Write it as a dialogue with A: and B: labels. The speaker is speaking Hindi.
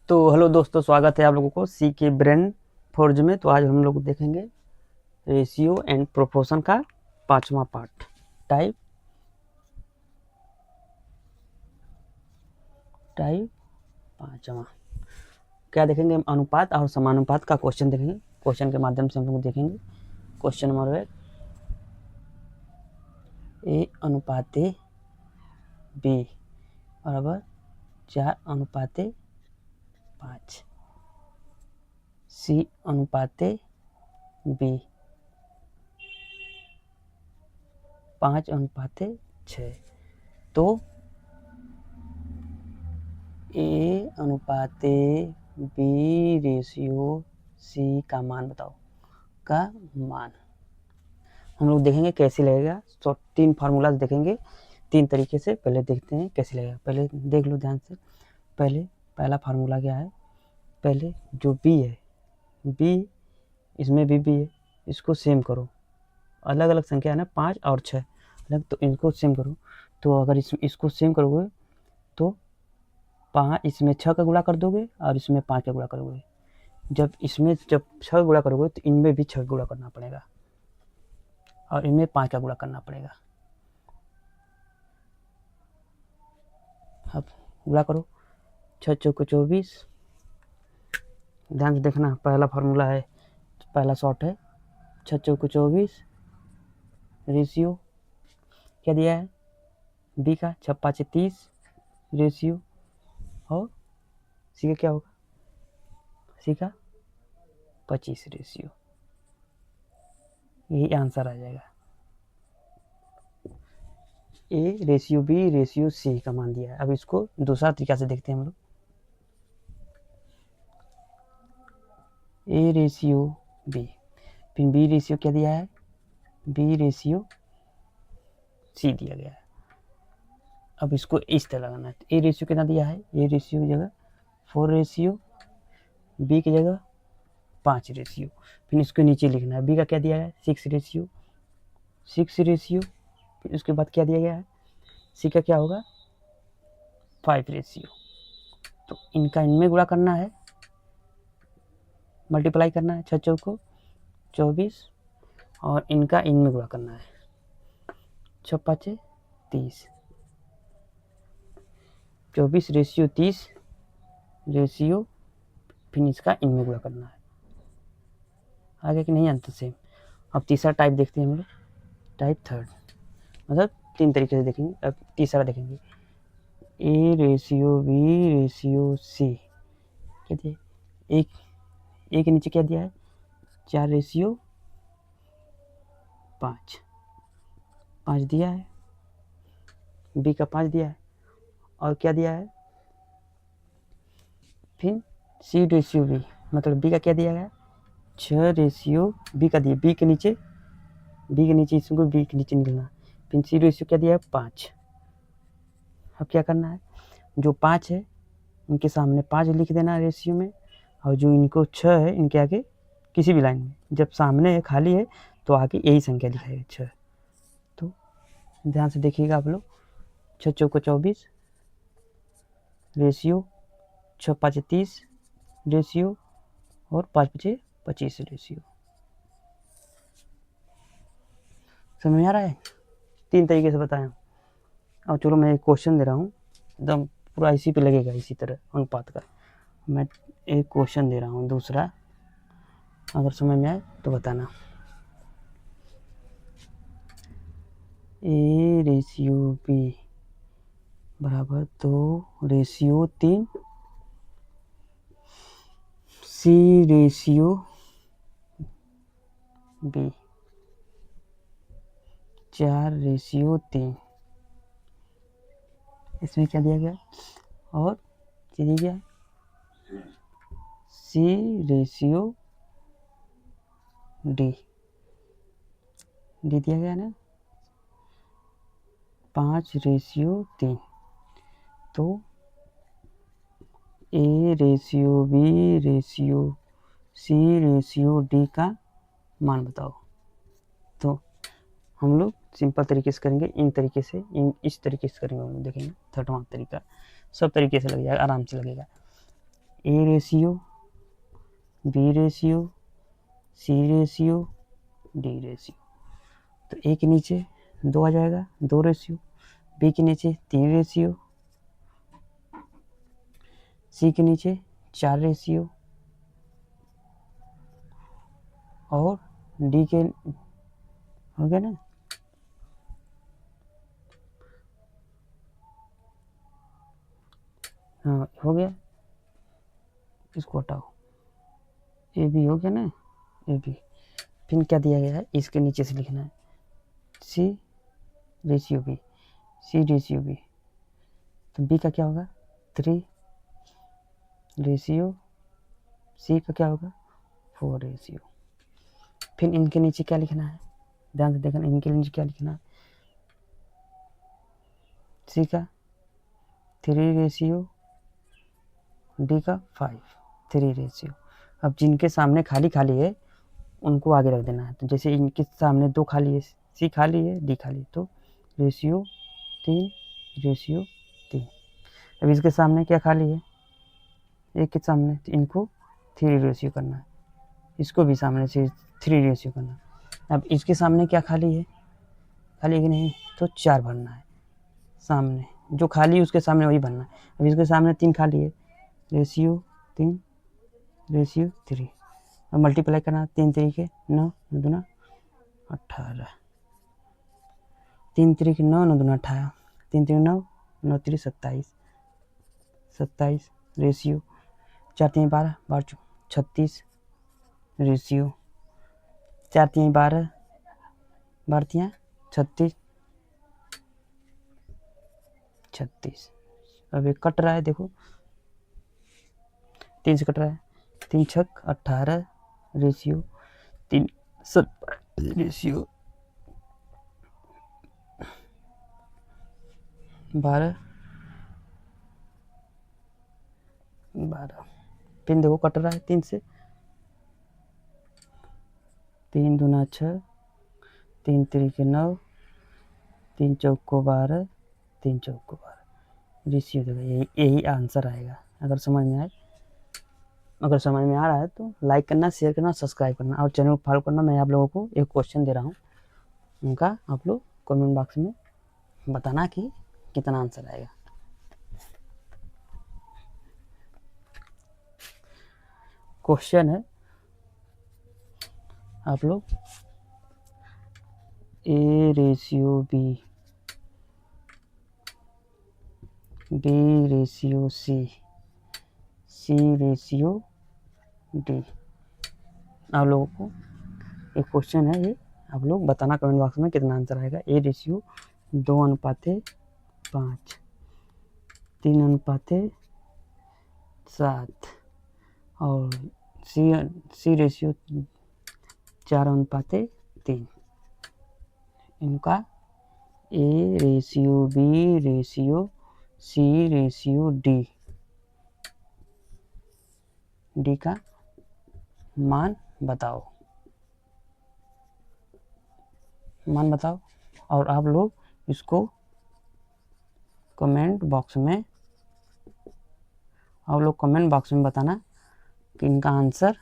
A: तो हेलो दोस्तों, स्वागत है आप लोगों को सी के ब्रेन फोर्ज में। तो आज हम लोग देखेंगे रेशियो एंड प्रोपोर्शन का 5वां पार्ट। टाइप 5वां क्या देखेंगे? अनुपात और समानुपात का क्वेश्चन देखेंगे। क्वेश्चन के माध्यम से हम लोग देखेंगे। क्वेश्चन नंबर 1, ए अनुपाते बी बराबर 4:5, सी अनुपाते बी 5:6। तो ए अनुपाते बी रेशियो सी का मान बताओ। का मान हम लोग देखेंगे कैसे लगेगा। तो 3 फार्मूलाज देखेंगे 3 तरीके से। पहले देखते हैं कैसे लगेगा। पहले देख लो ध्यान से। पहला फार्मूला क्या है? पहले जो बी है, बी इसमें भी है, इसको सेम करो। अलग अलग संख्या है ना, 5 और 6 अलग, तो इनको सेम करो। तो अगर इसको सेम करोगे तो 5 इसमें 6 का गुणा कर दोगे और इसमें 5 का गुणा करोगे। जब 6 का गुणा करोगे तो इनमें भी 6 का गुणा करना पड़ेगा और इनमें 5 का गुणा करना पड़ेगा। अब गुणा करो। 6 चौके 24। ध्यान से देखना, पहला फार्मूला है, पहला शॉर्ट है। 6 चौके 24 रेशियो क्या दिया है बी का? 6 5 30 रेशियो। और सी का क्या होगा? सी का 25 रेशियो। यही आंसर आ जाएगा। A ratio B ratio C का मान दिया है। अब इसको दूसरा तरीका से देखते हैं हम लोग। ए रेशियो बी, फिर बी रेशियो क्या दिया है? बी रेशियो सी दिया गया है। अब इसको इस तरह लगाना है। ए रेशियो कितना दिया है? ए रेशियो की जगह 4 रेशियो, बी की जगह 5 रेशियो। फिर इसको नीचे लिखना है। बी का क्या दिया है? 6 रेशियो, 6 रेशियो। फिर उसके बाद क्या दिया गया है? सी का क्या होगा? 5 रेशियो। तो इनका इनमें गुणा करना है, मल्टीप्लाई करना है। 6 चौको 24 और इनका इनमें गुणा करना है। 6 5 30, 24 रेशियो 30 रेशियो, फिर इसका इनमें गुणा करना है। आगे कि नहीं आंसर सेम। अब तीसरा टाइप देखते हैं हम लोग। टाइप 3, मतलब 3 तरीके से देखेंगे। अब तीसरा देखेंगे। A ratio B ratio C क्या दिया? एक ए के नीचे क्या दिया है? 4 रेशियो 5 दिया है। बी का 5 दिया है और क्या दिया है? फिर सी रेशियो बी, मतलब बी का क्या दिया गया? 6 रेशियो बी का दिया। बी के नीचे इसको बी के नीचे निकलना। फिर सी रेशियो क्या दिया है? 5। अब क्या करना है? जो 5 है इनके सामने 5 लिख देना रेशियो में, और जो इनको 6 है इनके आगे किसी भी लाइन में, जब सामने है खाली है तो आगे यही संख्या लिखाएगा 6। तो ध्यान से देखिएगा आप लोग। 6 चौको 24 रेशियो, 6 5 30 रेशियो और 5 5 25 रेशियो। समझ में आ रहा है? 3 तरीके से बताया। और चलो मैं एक क्वेश्चन दे रहा हूँ, एकदम पूरा इसी पे लगेगा, इसी तरह अनुपात का। मैं एक क्वेश्चन दे रहा हूँ दूसरा, अगर समझ में आए तो बताना। ए रेशियो बी बराबर 2 रेशियो 3, सी रेशियो बी 4 रेशियो 3। इसमें क्या दिया गया? और क्या दिया गया? सी रेशियो डी दिया गया ना, 5 रेशियो 3। तो A ratio B ratio C ratio D का मान बताओ। तो हम लोग सिंपल तरीके से करेंगे, इस तरीके से करेंगे हम लोग। देखेंगे 3वां तरीका सब तरीके से लग जाएगा, आराम से लगेगा। A ratio, B ratio, C ratio, D ratio. तो ए के नीचे 2 आ जाएगा, 2 रेशियो, बी के नीचे 3 रेशियो, सी के नीचे 4 रेशियो और डी के हो गया ना। हाँ हो गया, इसको हटाओ, ए बी हो गया ना, ए बी। फिर क्या दिया गया है, इसके नीचे से लिखना है सी रेशियो बी, सी रेशियो बी। तो बी का क्या होगा 3 रेशियो, सी का क्या होगा 4 रेशियो। फिर इनके नीचे क्या लिखना है, ध्यान से देखना, इनके नीचे क्या लिखना है, सी का 3 रेशियो, डी का 5, 3 रेशियो। अब जिनके सामने खाली खाली है उनको आगे रख देना है। तो जैसे इनके सामने 2 खाली है, सी खाली है, डी खाली, तो रेशियो 3 रेशियो 3। अब इसके सामने क्या खाली है, एक के सामने, तो इनको 3 रेशियो करना है, इसको भी सामने से 3 रेशियो करना है। अब इसके सामने क्या खाली है, खाली है कि नहीं, तो 4 भरना है, सामने जो खाली है उसके सामने वही भरना है। अब इसके सामने 3 खाली है, रेशियो 3 रेशियो 3। अब मल्टीप्लाई करना, 3 3 9, 9 दूना 18, 3 3 9, 9 दूना 18, 3 3 9, 9 3 27, 27 रेशियो, 4 3 12, 12 36 रेशियो, 4 3 12, 12 36, 36। अब एक कट रहा है, देखो 3 से कट रहा है, 3 छक 18 रेशियो 3 7 रेशियो 12 12। फिर देखो कट रहा है 3 से, 3 दूना 6, 3 3 9, 3 चौको 12, 3 चौको 12 रेशियो। देखो यही आंसर आएगा। अगर समझ में आए, अगर समझ में आ रहा है तो लाइक करना, शेयर करना, सब्सक्राइब करना और चैनल को फॉलो करना। मैं आप लोगों को एक क्वेश्चन दे रहा हूँ, उनका आप लोग कमेंट बॉक्स में बताना कि कितना आंसर आएगा। क्वेश्चन है, आप लोग A ratio B, B ratio C, C ratio D. आप लोगों को एक क्वेश्चन है ये, आप लोग बताना कमेंट बॉक्स में कितना आंसर आएगा। ए रेशियो 2:5, 3:7 और सी रेशियो 4:3। इनका A ratio B ratio C ratio D का मान बताओ, मान बताओ। और आप लोग इसको कमेंट बॉक्स में, आप लोग कमेंट बॉक्स में बताना कि इनका आंसर